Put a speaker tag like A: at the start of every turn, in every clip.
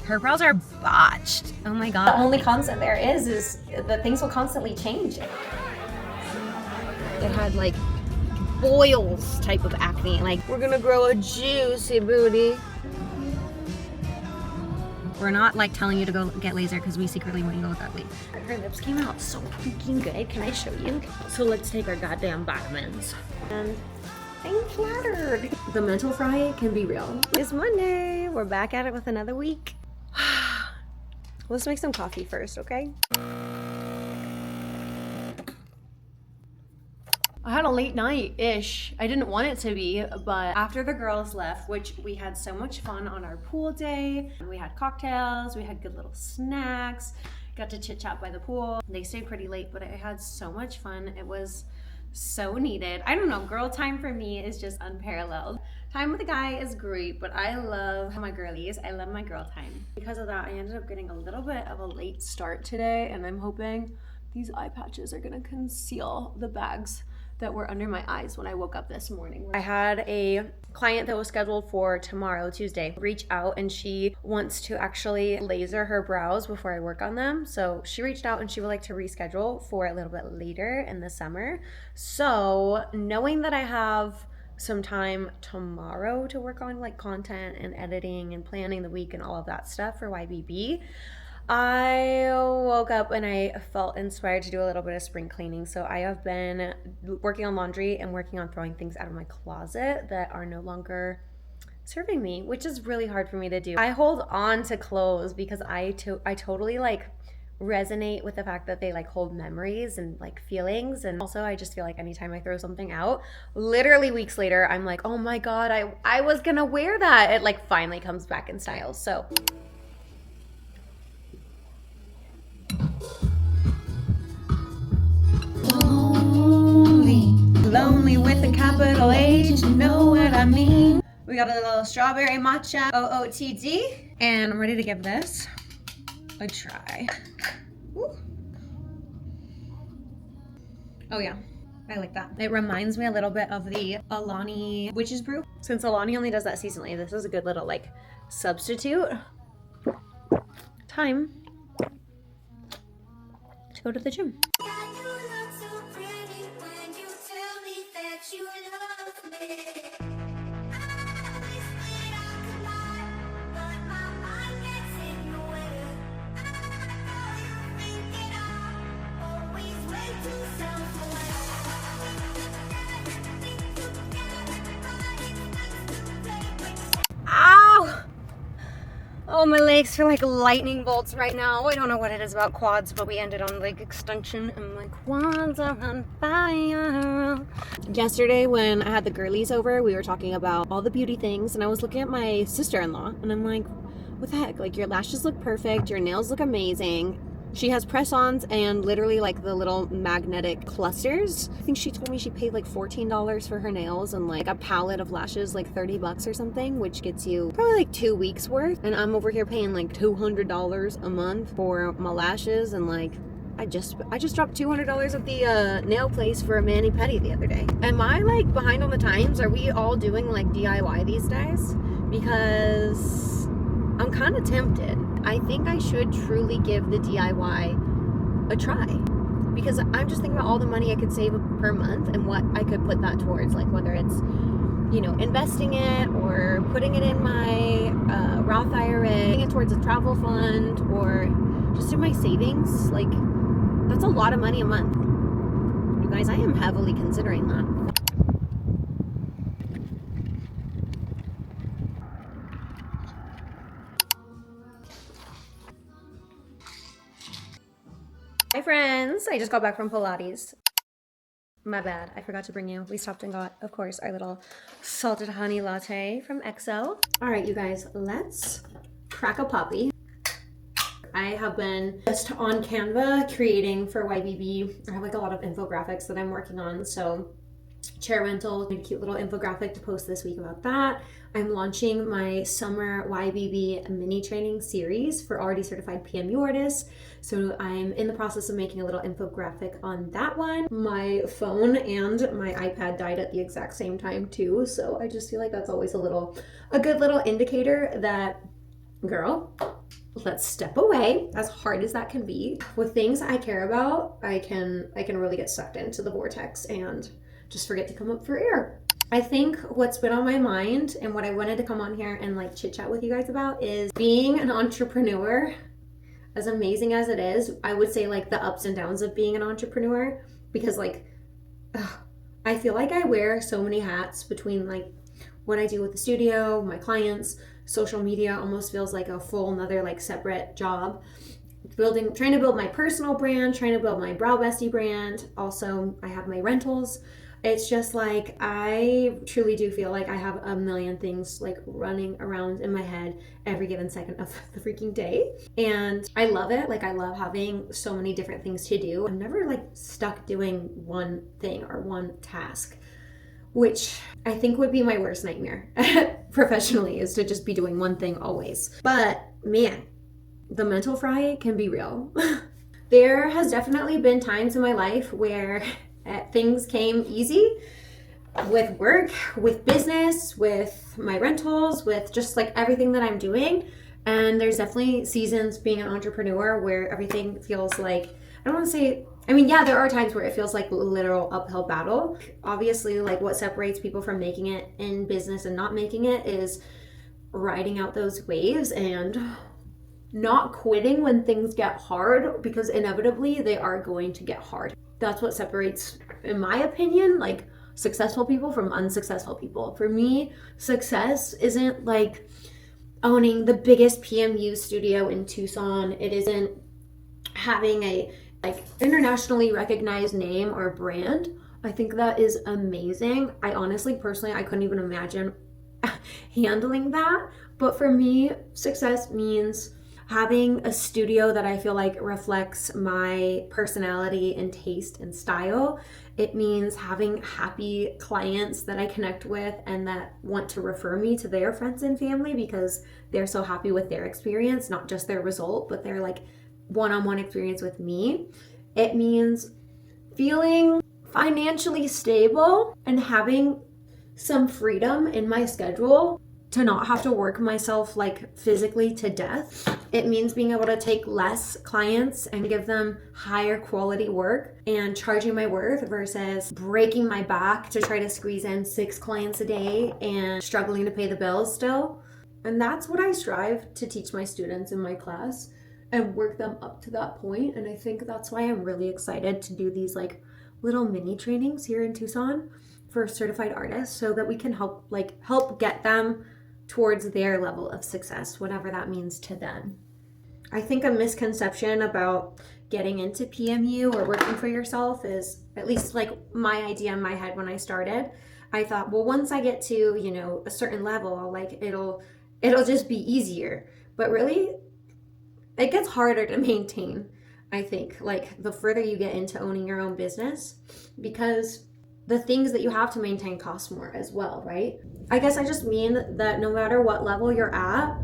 A: Her brows are botched. Oh my god. The only constant there is that things will constantly change. It had like boils type of acne. Like, we're gonna grow a juicy booty. We're not like telling you to go get laser because we secretly want you to look ugly. Her lips came out so freaking good. Can I show you? So let's take our goddamn vitamins. And I'm flattered. The mental fry can be real. It's Monday. We're back at it with another week. Let's make some coffee first, okay? I had a late night-ish. I didn't want it to be, but after the girls left, which we had so much fun on our pool day, we had cocktails, we had good little snacks, got to chit-chat by the pool. They stayed pretty late, but I had so much fun. It was so needed. I don't know, girl time for me is just unparalleled. Time with a guy is great, but I love my girlies. I love my girl time. Because of that, I ended up getting a little bit of a late start today, and I'm hoping these eye patches are gonna conceal the bags that were under my eyes when I woke up this morning. I had a client that was scheduled for tomorrow, Tuesday, reach out, and she wants to actually laser her brows before I work on them. So she reached out and she would like to reschedule for a little bit later in the summer. So knowing that I have some time tomorrow to work on like content and editing and planning the week and all of that stuff for YBB, I woke up and I felt inspired to do a little bit of spring cleaning. So I have been working on laundry and working on throwing things out of my closet that are no longer serving me, which is really hard for me to do. I hold on to clothes because I totally like resonate with the fact that they like hold memories and like feelings. And also I just feel like anytime I throw something out, literally weeks later, I'm like, oh my God, I was gonna wear that. It like finally comes back in style. So lonely with a capital H, you know what I mean. We got a little strawberry matcha OOTD, and I'm ready to give this a try. Ooh. Oh yeah, I like that. It reminds me a little bit of the Alani Witch's Brew. Since Alani only does that seasonally, this is a good little like substitute. Time to go to the gym. Oh, my legs feel like lightning bolts right now. I don't know what it is about quads, but we ended on leg extension and my quads are on fire. Yesterday when I had the girlies over, we were talking about all the beauty things, and I was looking at my sister-in-law and I'm like, what the heck? Like, your lashes look perfect, your nails look amazing. She has press-ons and literally like the little magnetic clusters. I think she told me she paid like $14 for her nails and like a palette of lashes like $30 or something, which gets you probably like 2 weeks worth. And I'm over here paying like $200 a month for my lashes, and like I just dropped $200 at the nail place for a mani-pedi the other day. Am I like behind on the times? Are we all doing like DIY these days? Because I'm kind of tempted. I think I should truly give the DIY a try, because I'm just thinking about all the money I could save per month and what I could put that towards, like whether it's, you know, investing it or putting it in my Roth IRA, putting it towards a travel fund, or just in my savings. Like, that's a lot of money a month. You guys, I am heavily considering that. Hi friends, I just got back from Pilates. My bad, I forgot to bring you. We stopped and got, of course, our little salted honey latte from EXO. All right, you guys, let's crack a puppy. I have been just on Canva creating for YBB. I have like a lot of infographics that I'm working on, so chair rental, made a cute little infographic to post this week about that. I'm launching my summer YBB mini training series for already certified PMU artists. So I'm in the process of making a little infographic on that one. My phone and my iPad died at the exact same time too. So I just feel like that's always a good little indicator that, girl, let's step away, as hard as that can be. With things I care about, I can really get sucked into the vortex and just forget to come up for air. I think what's been on my mind and what I wanted to come on here and like chit chat with you guys about is being an entrepreneur. As amazing as it is, I would say like the ups and downs of being an entrepreneur, because like I feel like I wear so many hats between like what I do with the studio, my clients, social media almost feels like a full another like separate job. Trying to build my personal brand, trying to build my Brow Bestie brand. Also, I have my rentals. It's just like I truly do feel like I have a million things like running around in my head every given second of the freaking day. And I love it. Like I love having so many different things to do. I'm never like stuck doing one thing or one task, which I think would be my worst nightmare professionally, is to just be doing one thing always. But man, the mental fry can be real. There has definitely been times in my life where things came easy with work, with business, with my rentals, with just like everything that I'm doing. And there's definitely seasons being an entrepreneur where everything feels like, I don't want to say, I mean, yeah, there are times where it feels like a literal uphill battle. Obviously, like what separates people from making it in business and not making it is riding out those waves and not quitting when things get hard, because inevitably they are going to get hard. That's what separates, in my opinion, like successful people from unsuccessful people. For me, success isn't like owning the biggest PMU studio in Tucson. It isn't having a like internationally recognized name or brand. I think that is amazing. I honestly, personally, I couldn't even imagine handling that. But for me, success means having a studio that I feel like reflects my personality and taste and style. It means having happy clients that I connect with and that want to refer me to their friends and family because they're so happy with their experience, not just their result, but their like one-on-one experience with me. It means feeling financially stable and having some freedom in my schedule to not have to work myself like physically to death. It means being able to take less clients and give them higher quality work and charging my worth versus breaking my back to try to squeeze in 6 clients a day and struggling to pay the bills still. And that's what I strive to teach my students in my class and work them up to that point. And I think that's why I'm really excited to do these like little mini trainings here in Tucson for certified artists so that we can help get them towards their level of success, whatever that means to them. I think a misconception about getting into PMU or working for yourself is, at least like my idea in my head when I started, I thought, well, once I get to, you know, a certain level, like it'll just be easier. But really, it gets harder to maintain, I think, like the further you get into owning your own business, because the things that you have to maintain cost more as well, right? I guess I just mean that no matter what level you're at,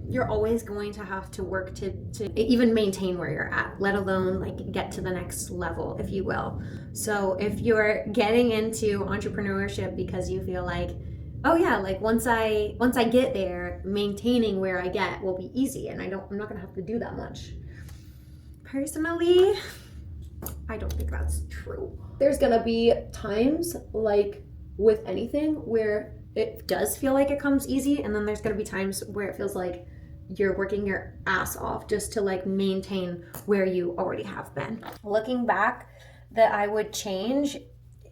A: you're always going to have to work to even maintain where you're at, let alone like get to the next level, if you will. So if you're getting into entrepreneurship because you feel like, oh yeah, like once I get there, maintaining where I get will be easy and I'm not gonna have to do that much. Personally, I don't think that's true. There's gonna be times, like with anything, where it does feel like it comes easy, and then there's gonna be times where it feels like you're working your ass off just to like maintain where you already have been. Looking back, that I would change,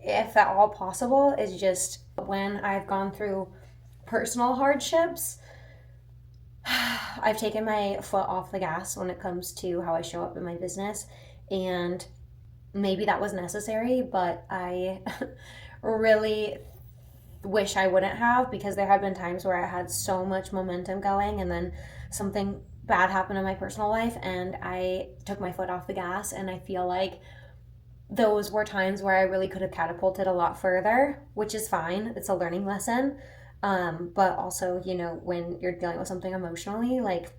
A: if at all possible, is just when I've gone through personal hardships, I've taken my foot off the gas when it comes to how I show up in my business. And maybe that was necessary, but I really wish I wouldn't have, because there have been times where I had so much momentum going and then something bad happened in my personal life and I took my foot off the gas, and I feel like those were times where I really could have catapulted a lot further, which is fine. It's a learning lesson. But also, you know, when you're dealing with something emotionally, like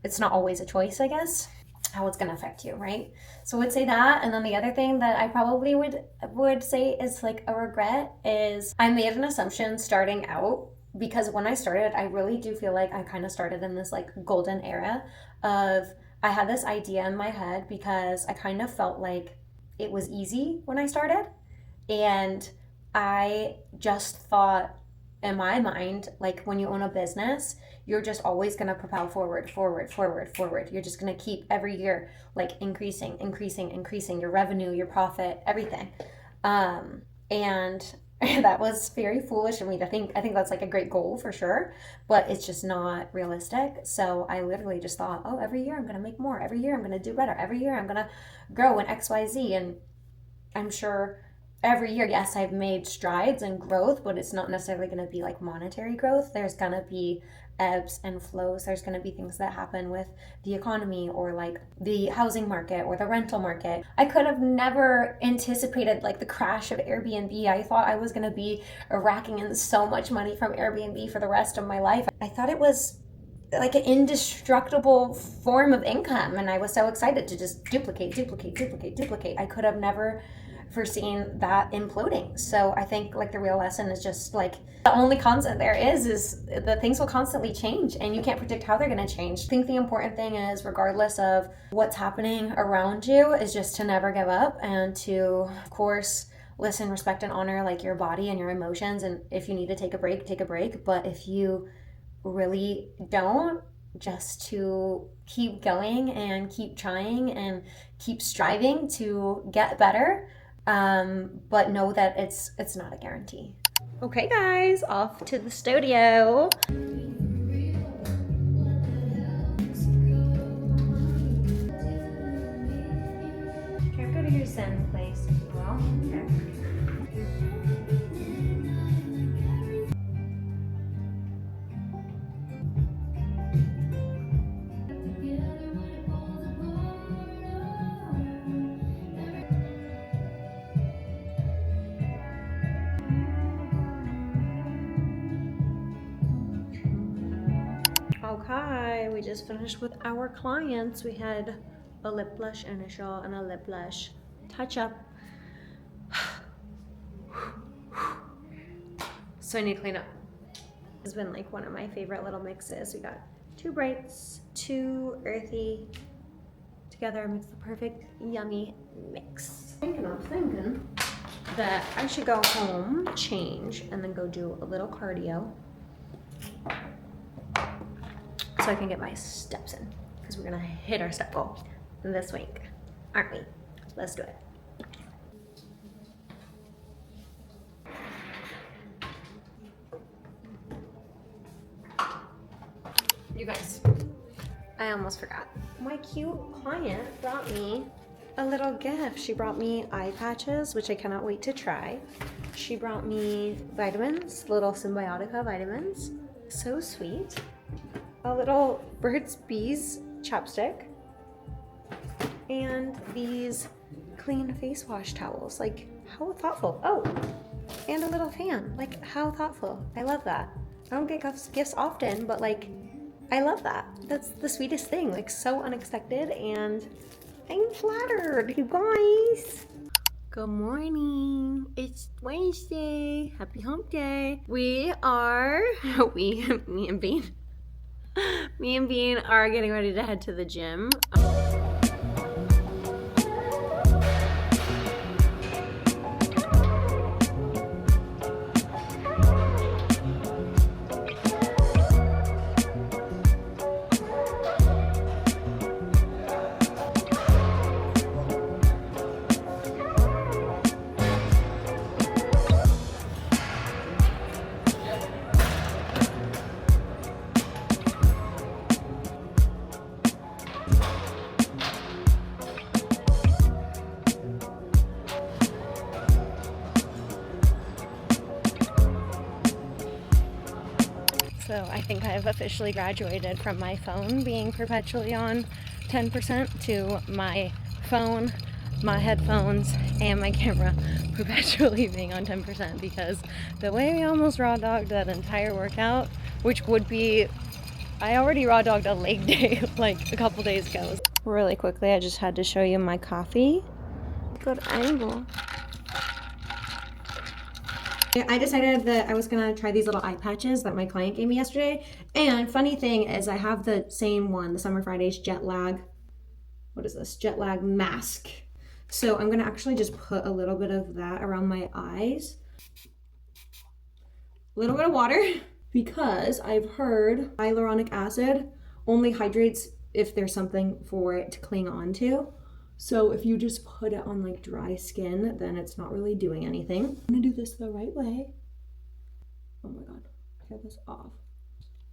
A: it's not always a choice, I guess, how it's going to affect you, right? So I would say that. And then the other thing that I probably would say is like a regret is I made an assumption starting out
B: because when I started, I really do feel like I kind of started in this like golden era of, I had this idea in my head because I kind of felt like it was easy when I started. And I just thought in my mind, like when you own a business, you're just always going to propel forward, forward, forward, forward. You're just going to keep every year like increasing your revenue, your profit, everything. And that was very foolish of me to think. I think that's like a great goal for sure, but it's just not realistic. So I literally just thought, oh, every year I'm going to make more. Every year I'm going to do better. Every year I'm going to grow in XYZ. And I'm sure every year, yes, I've made strides and growth, but it's not necessarily going to be like monetary growth. There's going to be ebbs and flows. There's going to be things that happen with the economy or like the housing market or the rental market. I could have never anticipated like the crash of Airbnb. I thought I was going to be racking in so much money from Airbnb for the rest of my life. I thought it was like an indestructible form of income, and I was so excited to just duplicate. I could have never foreseen that imploding. So I think like the real lesson is just like the only constant there is that things will constantly change and you can't predict how they're going to change. I think the important thing is, regardless of what's happening around you, is just to never give up and to, of course, listen, respect, and honor like your body and your emotions. And if you need to take a break, take a break. But if you really don't, just to keep going and keep trying and keep striving to get better. But know that it's not a guarantee. Okay guys, off to the studio. Can I go to your Zen place as well? Okay. Okay, we just finished with our clients. We had a lip blush initial and a lip blush touch up. So I need to clean up. This has been like one of my favorite little mixes. We got 2 brights, 2 earthy. Together makes the perfect yummy mix. I'm thinking that I should go home, change, and then go do a little cardio so I can get my steps in, because we're gonna hit our step goal this week, aren't we? Let's do it. You guys, I almost forgot. My cute client brought me a little gift. She brought me eye patches, which I cannot wait to try. She brought me vitamins, little Symbiotica vitamins. So sweet. A little Burt's Bees chapstick. And these clean face wash towels. Like, how thoughtful. Oh, and a little fan. Like, how thoughtful. I love that. I don't get gifts often, but like, I love that. That's the sweetest thing. Like, so unexpected, and I'm flattered, you guys. Good morning. It's Wednesday. Happy hump day. Me and Bean are getting ready to head to the gym. So I think I've officially graduated from my phone being perpetually on 10% to my phone, my headphones, and my camera perpetually being on 10%, because the way I almost raw dogged that entire workout, which would be, I already raw dogged a leg day like a couple days ago. Really quickly, I just had to show you my coffee. Good angle. I decided that I was gonna try these little eye patches that my client gave me yesterday. And funny thing is I have the same one, the Summer Fridays jet lag. What is this? Jet lag mask. So I'm gonna actually just put a little bit of that around my eyes. A little bit of water, because I've heard hyaluronic acid only hydrates if there's something for it to cling on to. So if you just put it on like dry skin, then it's not really doing anything. I'm gonna do this the right way. Oh my God, get this off.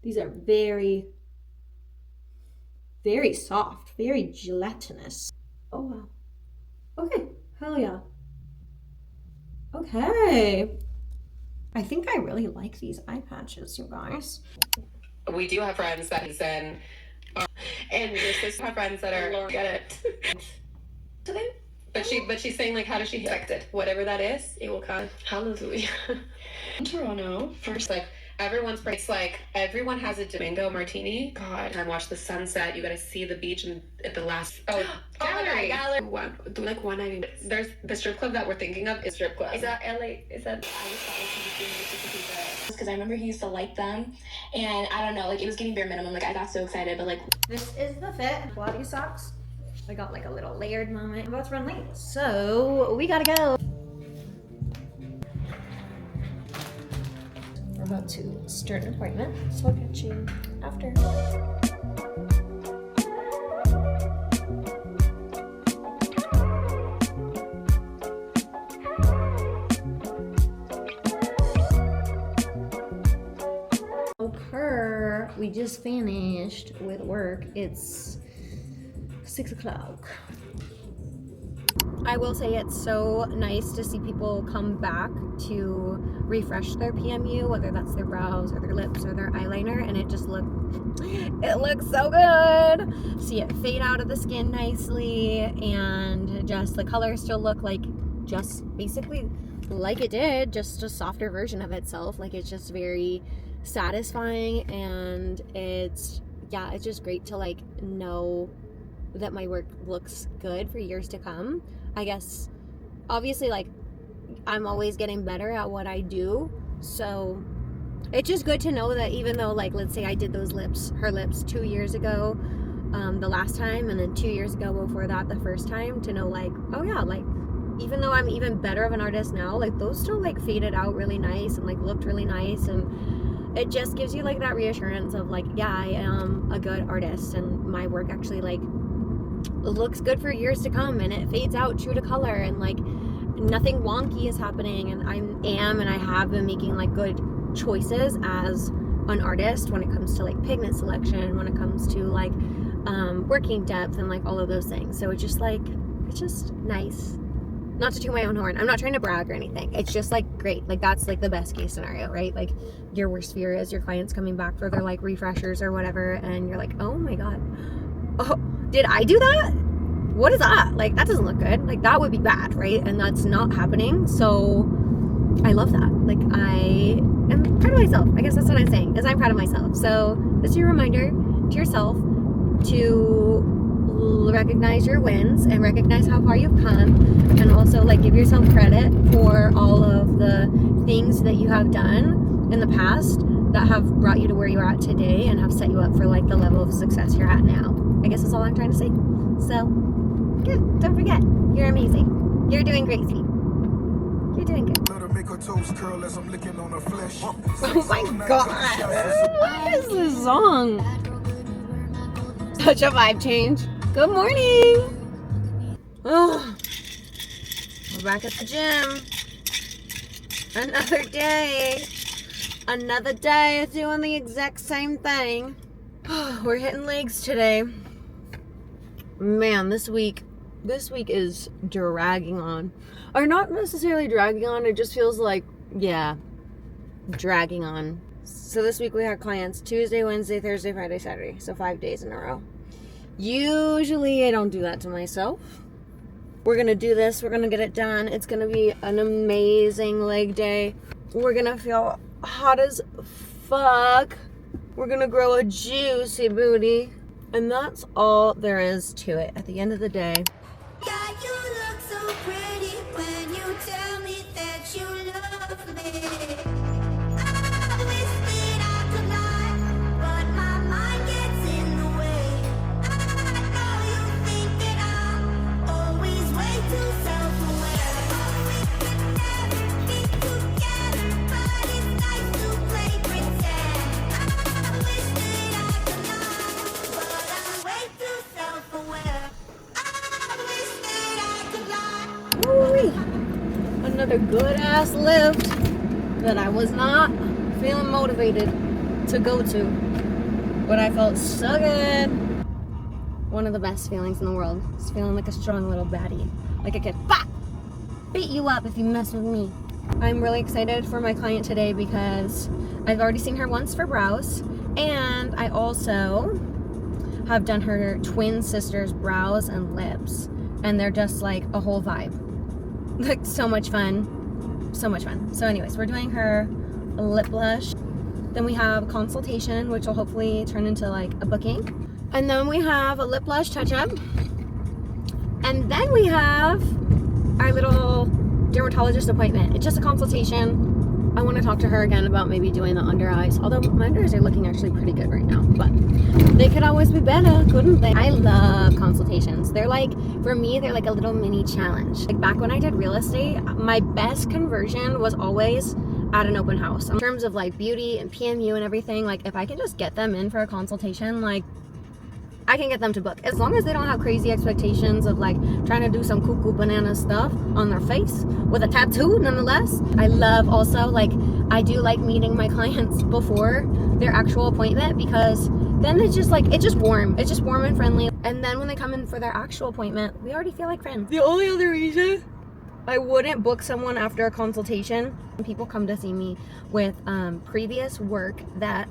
B: These are very, very soft, very gelatinous. Oh wow. Okay, hell yeah. Okay. I think I really like these eye patches, you guys.
C: We do have friends that is in, and your sister have friends that are get it. But she's saying like, how does she expect it? Whatever that is, it will come. Hallelujah. In Toronto, first like everyone's. It's like everyone has a Domingo martini. God, I watch the sunset. You gotta see the beach and at the last. Gallery. One, do like one night. There's the strip club that we're thinking of is strip club.
D: Is that LA? Is that? I just thought it was because I remember he used to like them, and I don't know, like it was getting bare minimum. Like I got so excited, but like
B: this is the fit. Pilates socks. I got like a little layered moment. I'm about to run late, so we gotta go. We're about to start an appointment, so I'll catch you after. Okay, we just finished with work. It's 6 o'clock. I will say it's so nice to see people come back to refresh their PMU, whether that's their brows or their lips or their eyeliner, and it looks so good. See it fade out of the skin nicely, and just the colors still look like just basically like it did, just a softer version of itself. Like it's just very satisfying, and it's just great to like know that my work looks good for years to come. I guess obviously like I'm always getting better at what I do, so it's just good to know that even though like let's say I did her lips 2 years ago the last time, and then 2 years ago before that the first time, to know like, oh yeah, like even though I'm even better of an artist now, like those still like faded out really nice and like looked really nice, and it just gives you like that reassurance of like, yeah, I am a good artist and my work actually like looks good for years to come, and it fades out true to color, and like nothing wonky is happening, and I have been making like good choices as an artist when it comes to like pigment selection, when it comes to like working depth and like all of those things. So it's just nice. Not to toot my own horn, I'm not trying to brag or anything, it's just like great. Like that's like the best case scenario, right? Like your worst fear is your clients coming back for their like refreshers or whatever, and you're like, oh my God, oh, did I do that? What is that? Like that doesn't look good. Like that would be bad, right? And that's not happening. So I love that. Like I am proud of myself. I guess that's what I'm saying, is I'm proud of myself. So this is your reminder to yourself to recognize your wins and recognize how far you've come, and also like give yourself credit for all of the things that you have done in the past that have brought you to where you're at today and have set you up for like the level of success you're at now. I guess that's all I'm trying to say. So yeah, don't forget, you're amazing. You're doing great, sweet. You're doing good. Oh my God, what is this song? Such a vibe change. Good morning. Oh, we're back at the gym. Another day. Another day of doing the exact same thing. We're hitting legs today. Man, this week is dragging on. Or not necessarily dragging on, it just feels like, yeah, dragging on. So this week we had clients Tuesday, Wednesday, Thursday, Friday, Saturday. So 5 days in a row. Usually I don't do that to myself. We're gonna do this, we're gonna get it done. It's gonna be an amazing leg day. We're gonna feel hot as fuck. We're gonna grow a juicy booty. And that's all there is to it at the end of the day.
E: God, you look so pretty when you tell me that you love me.
A: another good ass lift that I was not feeling motivated to go to, but I felt so good. One of the best feelings in the world is feeling like a strong little baddie, like I could beat you up if you mess with me. I'm really excited for my client today because I've already seen her once for brows, and I also have done her twin sister's brows and lips, and they're just like a whole vibe. Like so much fun. So much fun. So anyways, we're doing her lip blush. Then we have consultation, which will hopefully turn into like a booking. And then we have a lip blush touch-up. And then we have our little dermatologist appointment. It's just a consultation. I want to talk to her again about maybe doing the under eyes. Although my under eyes are looking actually pretty good right now. But they could always be better, couldn't they? I love consultations. They're like, for me, they're like a little mini challenge. Like back when I did real estate, my best conversion was always at an open house. In terms of like beauty and PMU and everything, like if I can just get them in for a consultation, like I can get them to book. As long as they don't have crazy expectations of like trying to do some cuckoo banana stuff on their face with a tattoo nonetheless. I love also, like, I do like meeting my clients before their actual appointment, because then it's just like, it's just warm and friendly. And then when they come in for their actual appointment, we already feel like friends. The only other reason I wouldn't book someone after a consultation, people come to see me with previous work that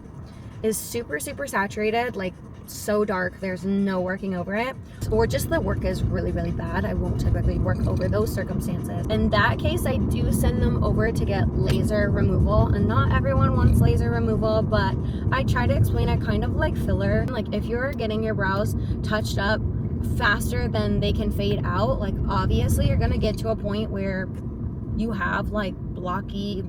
A: is super saturated, like so dark there's no working over it, or just the work is really bad. I won't typically work over those circumstances. In that case, I do send them over to get laser removal, and not everyone wants laser removal, but I try to explain it kind of like filler. Like if you're getting your brows touched up faster than they can fade out, like obviously you're gonna get to a point where you have like blocky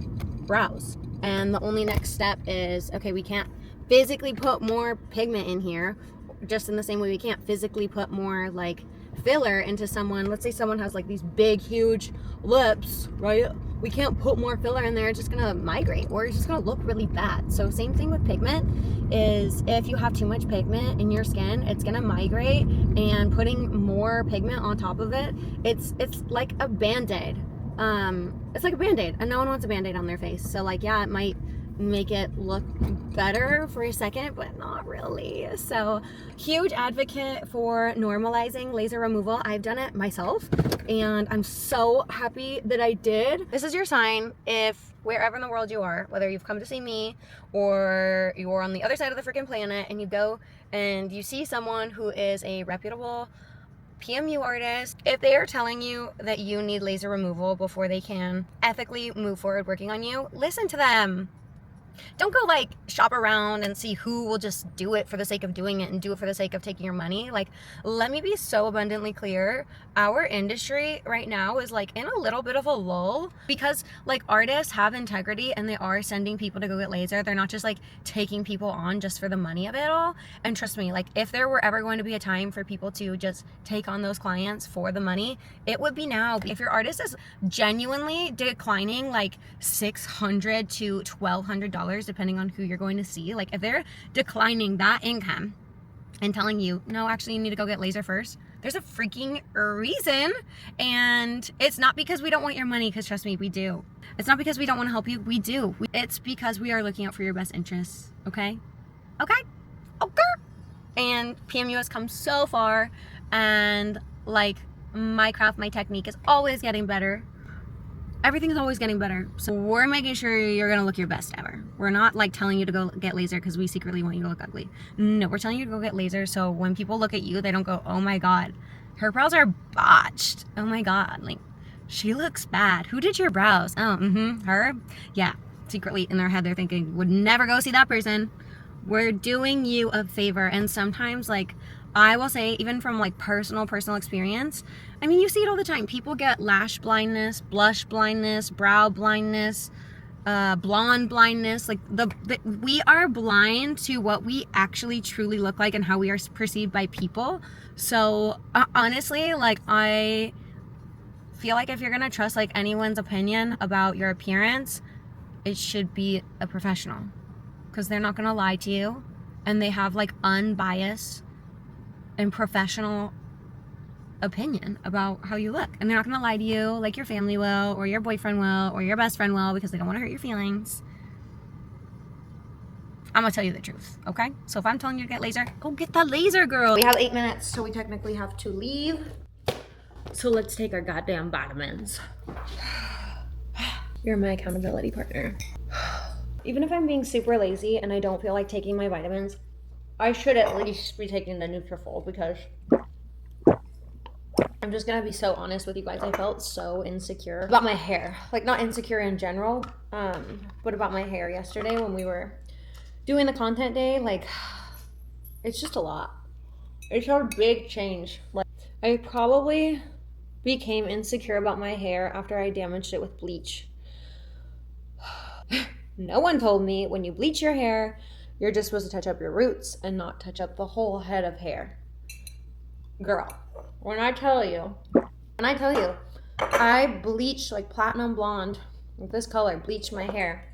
A: brows, and the only next step is, okay, we can't physically put more pigment in here, just in the same way we can't physically put more like filler into someone. Let's say someone has like these big huge lips, right? We can't put more filler in there, it's just gonna migrate, or it's just gonna look really bad. So same thing with pigment, is if you have too much pigment in your skin, it's gonna migrate, and putting more pigment on top of it, it's like a band-aid. It's like a band-aid, and no one wants a band-aid on their face. So like, yeah, it might make it look better for a second, but not really. So huge advocate for normalizing laser removal. I've done it myself, and I'm so happy that I did. This is your sign. If wherever in the world you are, whether you've come to see me or you're on the other side of the freaking planet, and you go and you see someone who is a reputable PMU artist, if they are telling you that you need laser removal before they can ethically move forward working on you, listen to them. Don't go like shop around and see who will just do it for the sake of doing it and do it for the sake of taking your money. Like, let me be so abundantly clear. Our industry right now is like in a little bit of a lull, because like artists have integrity and they are sending people to go get laser. They're not just like taking people on just for the money of it all. And trust me, like if there were ever going to be a time for people to just take on those clients for the money, it would be now. If your artist is genuinely declining like $600 to $1,200, depending on who you're going to see, like if they're declining that income and telling you, no, actually you need to go get laser first, there's a freaking reason. And it's not because we don't want your money, because trust me, we do. It's not because we don't want to help you, we do. It's because we are looking out for your best interests. Okay. And PMU has come so far, and like my craft, my technique is always getting better. Everything's always getting better. So we're making sure you're gonna look your best ever. We're not like telling you to go get laser because we secretly want you to look ugly. No, we're telling you to go get laser so when people look at you, they don't go, oh my god, her brows are botched. Oh my god, like she looks bad. Who did your brows? Oh, her? Yeah, secretly in their head they're thinking, would never go see that person. We're doing you a favor. And sometimes, like, I will say, even from like personal experience, I mean, you see it all the time. People get lash blindness, blush blindness, brow blindness, blonde blindness. Like we are blind to what we actually truly look like and how we are perceived by people. So honestly, like I feel like if you're gonna trust like anyone's opinion about your appearance, it should be a professional, because they're not gonna lie to you, and they have like unbiased and professional
E: opinion about how you look. And they're not going to lie to you like your family will, or your boyfriend will, or your best friend will, because they don't want to hurt your feelings. I'm going to tell you the truth, okay? So if I'm telling you to get laser, go get that laser, girl.
B: We have 8 minutes, so we technically have to leave. So let's take our goddamn vitamins. You're my accountability partner. Even if I'm being super lazy and I don't feel like taking my vitamins, I should at least be taking the Nutrafol, because I'm just gonna be so honest with you guys. I felt so insecure about my hair. Like, not insecure in general, but about my hair yesterday when we were doing the content day. Like, it's just a lot. It's a big change. Like, I probably became insecure about my hair after I damaged it with bleach. No one told me when you bleach your hair, you're just supposed to touch up your roots and not touch up the whole head of hair. Girl, when I tell you, I bleached like platinum blonde with this color, bleached my hair.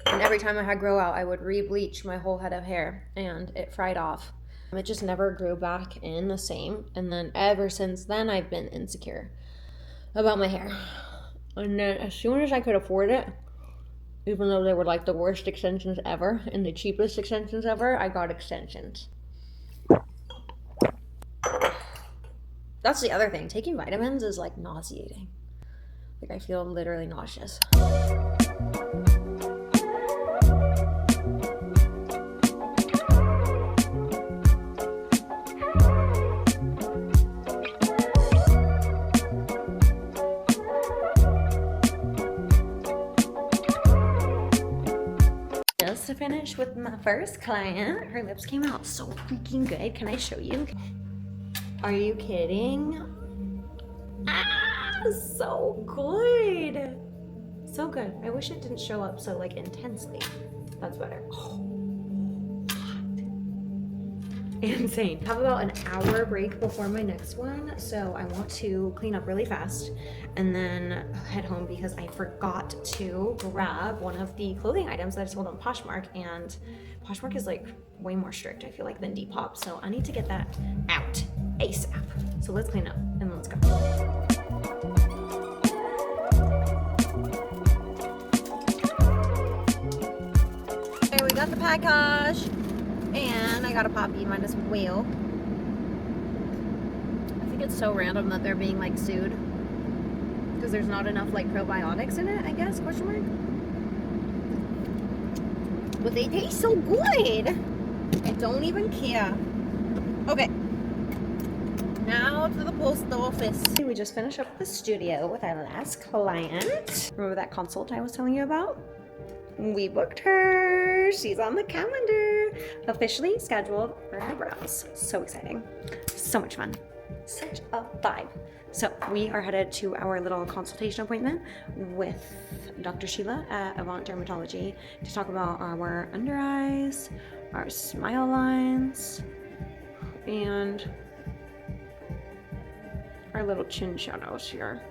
B: And every time I had grow out, I would re-bleach my whole head of hair, and it fried off. It just never grew back in the same. And then ever since then, I've been insecure about my hair. And then as soon as I could afford it, even though they were like the worst extensions ever and the cheapest extensions ever, I got extensions. That's the other thing. Taking vitamins is like nauseating. Like, I feel literally nauseous. Just to finish with my first client. Her lips came out so freaking good. Can I show you? Are you kidding? Ah, so good. So good. I wish it didn't show up so like intensely. That's better. Oh, insane. Have about an hour break before my next one, so I want to clean up really fast and then head home because I forgot to grab one of the clothing items that I sold on Poshmark, and Poshmark is like way more strict, I feel like, than Depop, so I need to get that out ASAP. So let's clean up and let's go. Okay, we got the package. And I got a puppy, might as well. I think it's so random that they're being like sued because there's not enough like probiotics in it, I guess, question mark. But they taste so good. I don't even care. Okay. Now to the post office. We just finished up the studio with our last client. Remember that consult I was telling you about? We booked her. She's on the calendar. Officially scheduled for her brows. So exciting. So much fun. Such a vibe. So we are headed to our little consultation appointment with Dr. Sheila at Avant Dermatology to talk about our under eyes, our smile lines, and our little chin shadows here.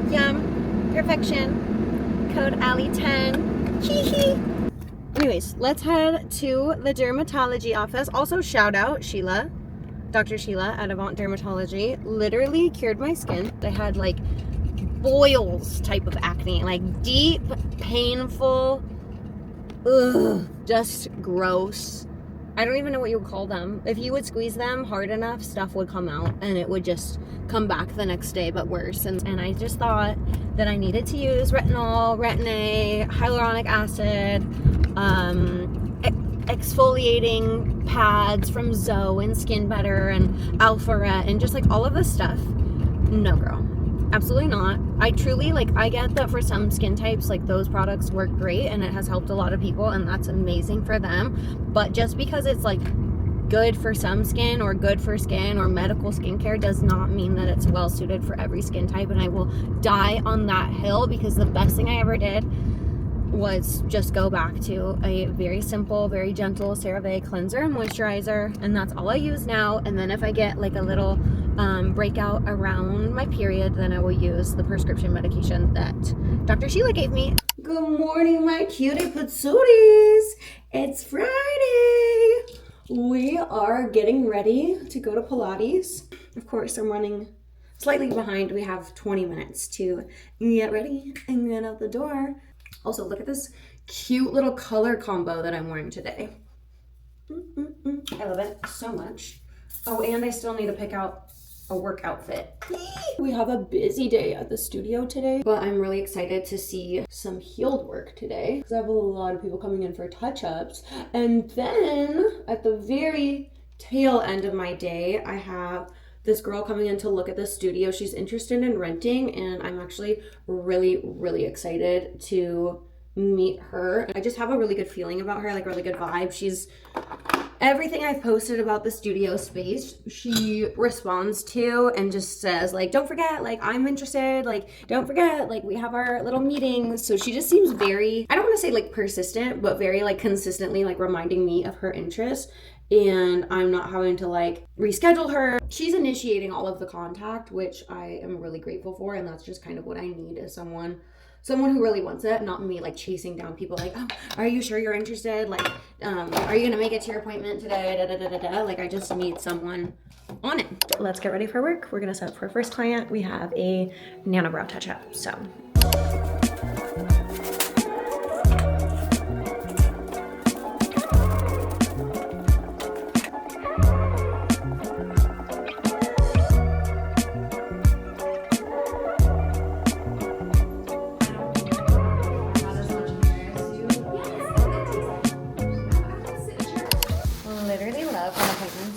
B: Yum. Perfection. Code Allie10. Hee hee. Anyways, let's head to the dermatology office. Also, shout out Sheila, Dr. Sheila at Avant Dermatology. Literally cured my skin. I had like boils type of acne, like deep, painful, just gross. I don't even know what you would call them. If you would squeeze them hard enough, stuff would come out and it would just come back the next day, but worse. And I just thought that I needed to use retinol, retin-A, hyaluronic acid, exfoliating pads from Zoe and Skin Better and Alpharet and just like all of this stuff. No, girl. Absolutely not. I truly, like, I get that for some skin types, like, those products work great and it has helped a lot of people and that's amazing for them. But just because it's, like, good for some skin or good for skin or medical skincare does not mean that it's well suited for every skin type. And I will die on that hill because the best thing I ever did was just go back to a very simple, very gentle CeraVe cleanser and moisturizer, and that's all I use now. And then if I get like a little breakout around my period, then I will use the prescription medication that Dr. Sheila gave me. Good morning, my cutie patooties. It's Friday. We are getting ready to go to Pilates. Of course, I'm running slightly behind. We have 20 minutes to get ready and get out the door. Also, look at this cute little color combo that I'm wearing today. I love it so much. Oh, and I still need to pick out a work outfit. We have a busy day at the studio today, but I'm really excited to see some healed work today because I have a lot of people coming in for touch-ups. And then at the very tail end of my day, I have this girl coming in to look at the studio. She's interested in renting, and I'm actually really excited to meet her. I just have a really good feeling about her, like really good vibe. She's everything I've posted about the studio space, she responds to and just says like, don't forget, like I'm interested, like don't forget, like we have our little meetings. So she just seems very, I don't want to say like persistent, but very like consistently like reminding me of her interest, and I'm not having to like reschedule her. She's initiating all of the contact, which I am really grateful for, and that's just kind of what I need, is someone who really wants it, not me like chasing down people like, oh, are you sure you're interested? Like, are you gonna make it to your appointment today? Like, I just need someone on it. Let's get ready for work. We're gonna set up for our first client. We have a nanobrow touch-up, so.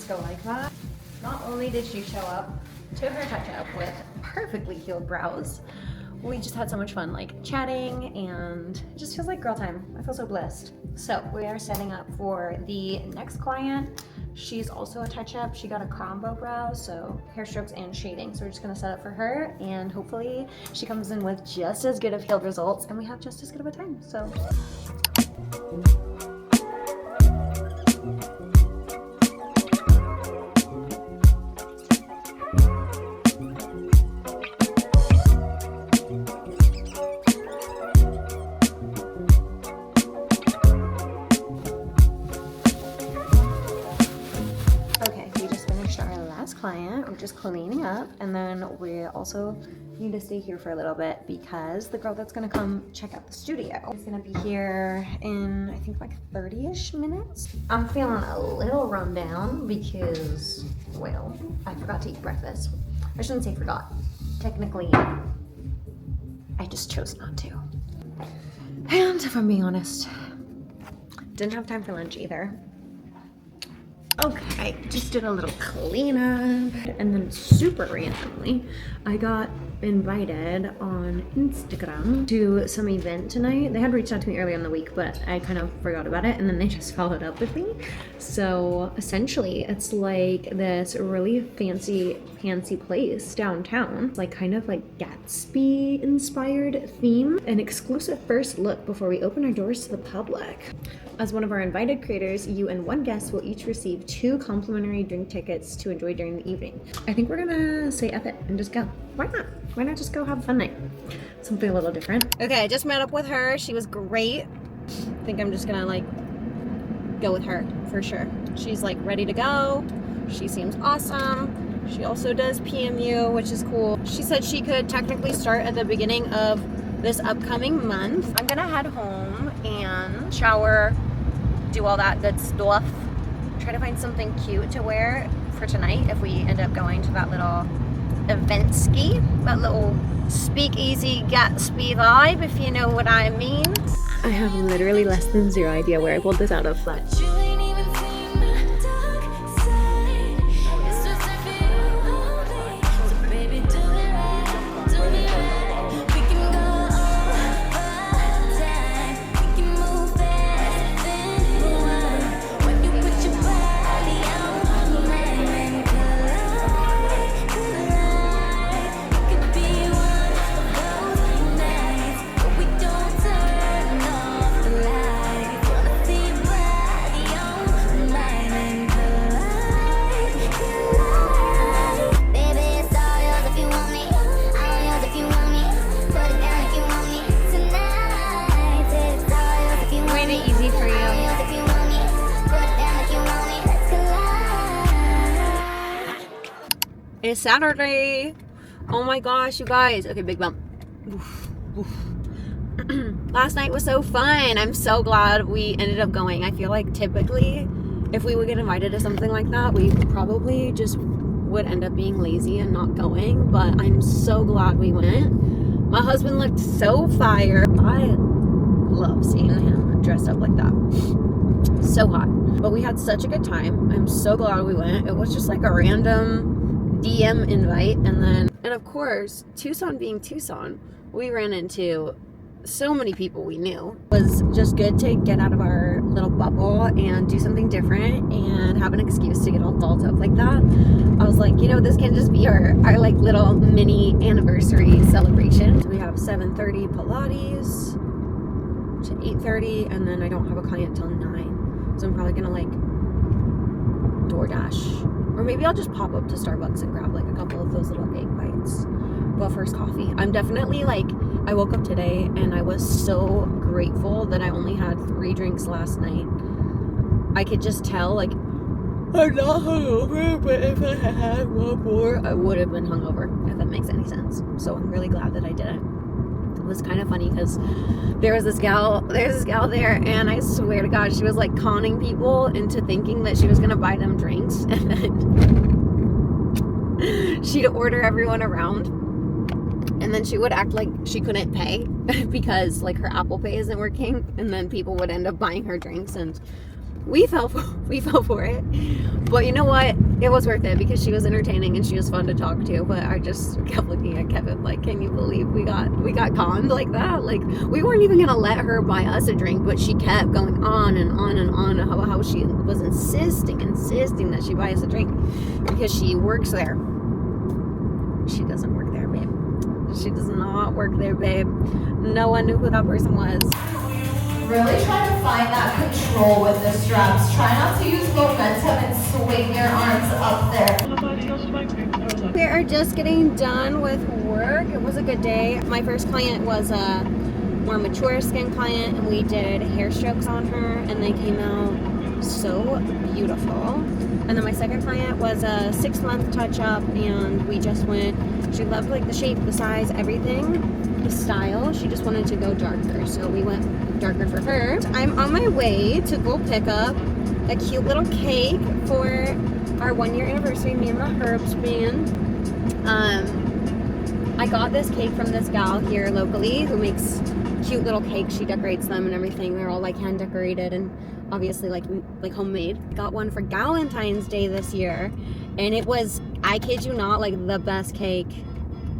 B: Go like that. Not only did she show up to her touch-up with perfectly healed brows, we just had so much fun like chatting, and it just feels like girl time. I feel so blessed. So we are setting up for the next client. She's also a touch-up. She got a combo brow, so hair strokes and shading. So we're just gonna set up for her, and hopefully she comes in with just as good of healed results and we have just as good of a time. So client. We're just cleaning up, and then we also need to stay here for a little bit because the girl that's gonna come check out the studio is gonna be here in I think like 30-ish minutes. I'm feeling a little run down because, well, I forgot to eat breakfast. I shouldn't say forgot. Technically, I just chose not to. And if I'm being honest, didn't have time for lunch either. Okay, just did a little cleanup, and then super randomly, I got invited on Instagram to some event tonight. They had reached out to me earlier in the week, but I kind of forgot about it, and then they just followed up with me. So essentially, it's like this really fancy place downtown, like kind of like Gatsby-inspired theme, an exclusive first look before we open our doors to the public. As one of our invited creators, you and one guest will each receive 2 complimentary drink tickets to enjoy during the evening. I think we're gonna say F it and just go. Why not? Why not just go have a fun night? Something a little different. Okay, I just met up with her. She was great. I think I'm just gonna like go with her for sure. She's like ready to go. She seems awesome. She also does PMU, which is cool. She said she could technically start at the beginning of this upcoming month. I'm gonna head home and shower, do all that good stuff, try to find something cute to wear for tonight if we end up going to that little event ski, that little speakeasy Gatsby vibe, if you know what I mean. I have literally less than 0 idea where I pulled this out of, but
E: It's Saturday. Oh my gosh, you guys. Okay, big bump. Oof, oof. Last night was so fun. I'm so glad we ended up going. I feel like typically if we would get invited to something like that, we probably just would end up being lazy and not going, but I'm so glad we went. My husband looked so fire. I love seeing him dressed up like that. So hot. But we had such a good time. I'm so glad we went. It was just like a random DM invite, and of course, Tucson being Tucson, we ran into so many people we knew. It was just good to get out of our little bubble and do something different and have an excuse to get all dolled up like that. I was like, you know, this can just be our like little mini anniversary celebration. So we have 7:30 Pilates to 8:30, and then I don't have a client till 9. So I'm probably gonna like DoorDash, or maybe I'll just pop up to Starbucks and grab like a couple of those little egg bites. But first, coffee. I'm definitely like, I woke up today and I was so grateful that I only had 3 drinks last night. I could just tell, like, I'm not hungover, but if I had one more, I would have been hungover, if that makes any sense. So I'm really glad that I didn't. It was kind of funny because there's this gal there, and I swear to God, she was like conning people into thinking that she was gonna buy them drinks, and then she'd order everyone around, and then she would act like she couldn't pay because like her Apple Pay isn't working, and then people would end up buying her drinks, and we fell for it. But you know what? It was worth it because she was entertaining and she was fun to talk to. But I just kept looking at Kevin like, can you believe we got conned like that? Like, we weren't even gonna let her buy us a drink, but she kept going on and on and on about how she was insisting that she buy us a drink because she works there. She doesn't work there, babe. She does not work there, babe. No one knew who that person was.
F: Really try to find that control with the straps. Try not to use momentum and swing your arms up there.
E: We are just getting done with work. It was a good day. My first client was a more mature skin client, and we did hair strokes on her, and they came out so beautiful. And then my second client was a 6-month touch-up, and we just went, she loved like the shape, the size, everything, the style. She just wanted to go darker, so we went darker for her. I'm on my way to go pick up a cute little cake for our 1-year anniversary, me and the Herbs band. I got this cake from this gal here locally who makes cute little cakes. She decorates them and everything. They're all like hand decorated and obviously like homemade. Got one for Valentine's Day this year, and it was, I kid you not, like the best cake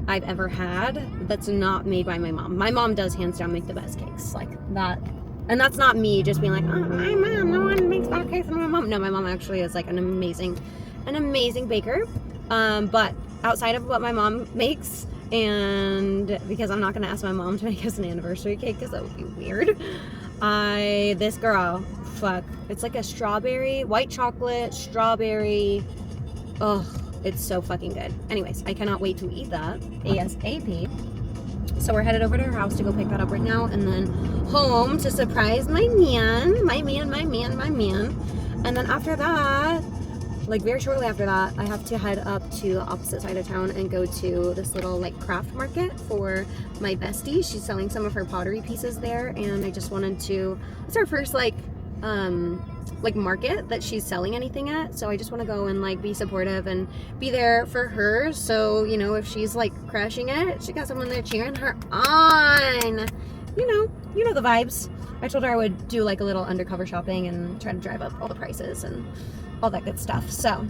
E: I've ever had that's not made by my mom. My mom does hands down make the best cakes like that. And that's not me just being like, oh, my mom, no one makes better cakes than my mom. No, my mom actually is like an amazing baker. But outside of what my mom makes, and because I'm not gonna ask my mom to make us an anniversary cake because that would be weird. This girl, it's like a strawberry, white chocolate, strawberry. Oh, it's so fucking good. Anyways, I cannot wait to eat that ASAP. So we're headed over to her house to go pick that up right now, and then home to surprise my man. And then after that, like very shortly after that, I have to head up to the opposite side of town and go to this little like craft market for my bestie. She's selling some of her pottery pieces there, and I just wanted to, it's our first like market that she's selling anything at, so I just want to go and like be supportive and be there for her. So, you know, if she's like crushing it, she got someone there cheering her on. You know the vibes. I told her I would do like a little undercover shopping and try to drive up all the prices and all that good stuff. So